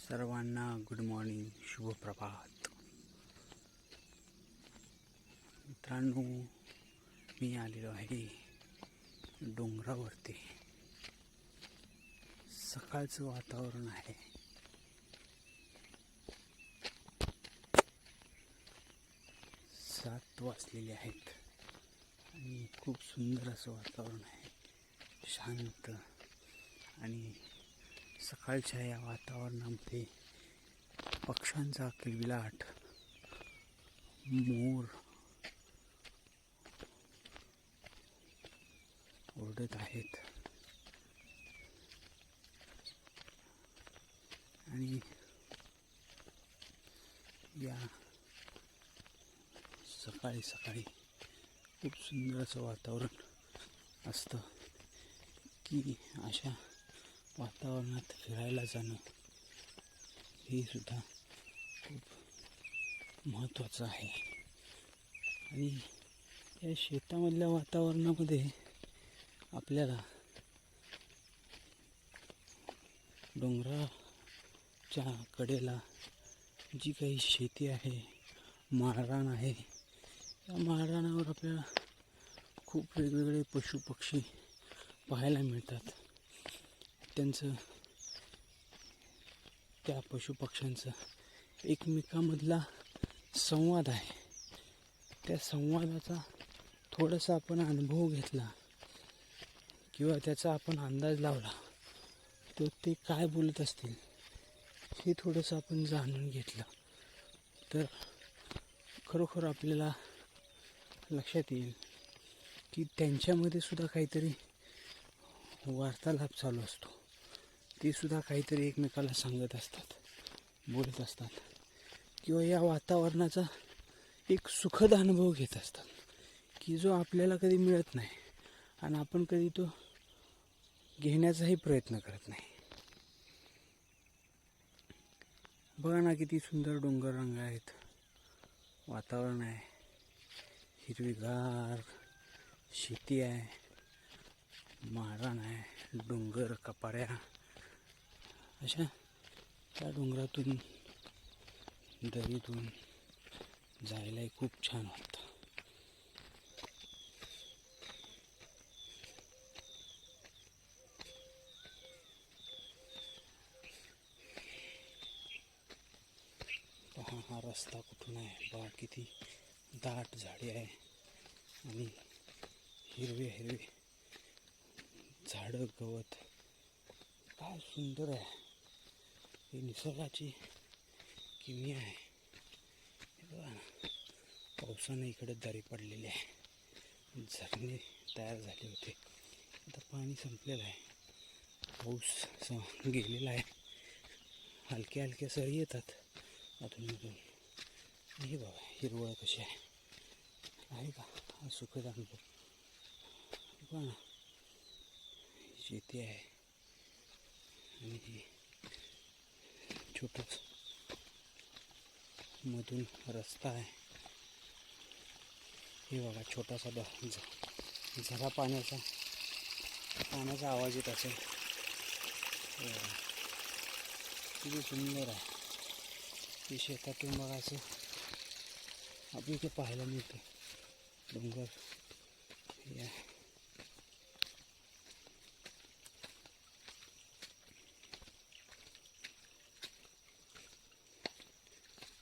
सर्वांना good morning, शुभ प्रभात. मित्रांनो, मी आलेलो आहे डोंगरावरती. सकाळचं वातावरण आहे. सात वाजलेले आहेत आणि खूप सुंदर असं वातावरण आहे, शांत. आणि सकाळच्या या वातावरणामध्ये पक्ष्यांचा किलबिलाट, मोर ओरडत आहेत आणि या सकाळी सकाळी खूप सुंदर असं वातावरण असतं की अशा वातावरणात फिरायला जाणं हे सुद्धा खूप महत्त्वाचं आहे. आणि या शेतामधल्या वातावरणामध्ये आपल्याला डोंगराच्या कडेला जी काही शेती आहे, माळरान आहे, या माळरानावर आपल्याला खूप वेगवेगळे पशुपक्षी पाहायला मिळतात. त्या पशुपक्ष्यांचं एकमेकांमधला संवाद आहे. त्या संवादाचा थोडासा आपण अनुभव घेतला किंवा त्याचा आपण अंदाज लावला तर ते काय बोलत असतील हे थोडंसं आपण जाणून घेतलं तर खरोखर आपल्याला लक्षात येईल की त्यांच्यामध्ये सुद्धा काहीतरी वार्तालाप चालू असतो. ते सुद्धा काहीतरी एकमेकाला सांगत असतात, बोलत असतात किंवा या वातावरणाचा एक सुखद अनुभव घेत असतात की जो आपल्याला कधी मिळत नाही आणि आपण कधी तो घेण्याचाही प्रयत्न करत नाही. बघा ना, किती सुंदर डोंगर रंग आहेत, वातावरण आहे, हिरवीगार शेती आहे, माळरान आहे, डोंगर कपाऱ्या. अशा त्या डोंगरातून दरीतून जायलाही खूप छान वाटतं. पहा हा रस्ता कुठून आहे, बघा किती दाट झाडी आहे आणि हिरवे हिरवे झाडं, गवत, काय सुंदर आहे. ही निसर्गाची किमया आहे. बघा ना, पावसाने इकडे दरी पडलेली आहे, झरणे तयार झाले होते, आता पाणी संपलेलं आहे, पाऊस गेलेला आहे, हलक्या हलक्या सरी येतात अधूनमधून. हे बघा हिरवळ कशी आहे का, हा सुखद अनुभव. बघा ना, शेती आहे आणि ही छोटंच मधून रस्ता आहे. हे बघा छोटासा झरा पाण्याचा आवाज येत असेल. किती सुंदर आहे. ते शेतातून बघायचं आपल्या इथे पाहायला मिळतं डोंगर.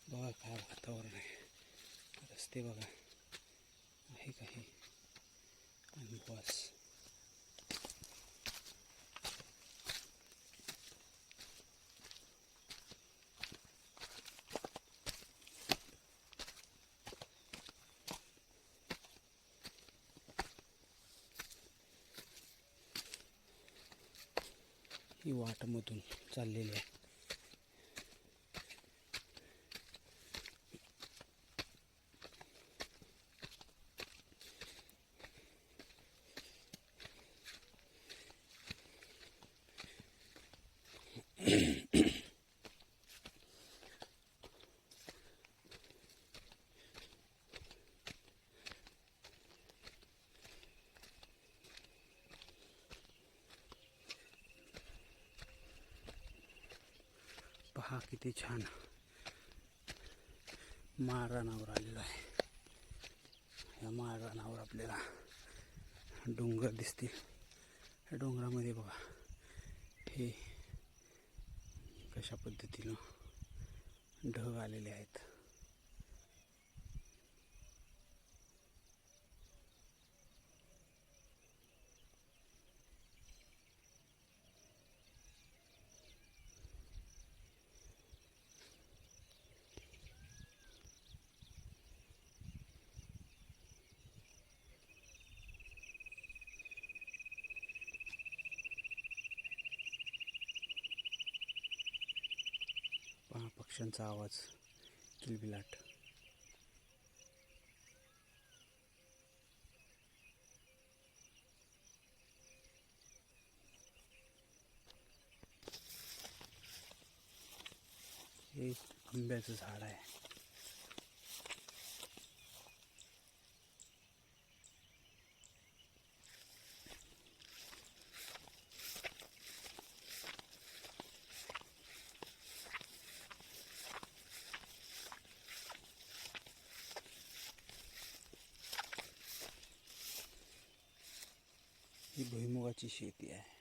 बघा काय वातावरण आहे, रस्ते बघा, आहे काही अनुभवास. ही वाटमधून चाललेली आहे. पहा किती छान माळरानावर आलेलो आहे. या माळरानावर आपल्याला डोंगर दिसतील. या डोंगरामध्ये बघा हे कशा पद्धतीनं ढग आलेले आहेत. पहा पक्ष्यांचा आवाज किलबिलाट. हे आंब्याचं झाड आहे. ही भुईमुगाची शेती आहे.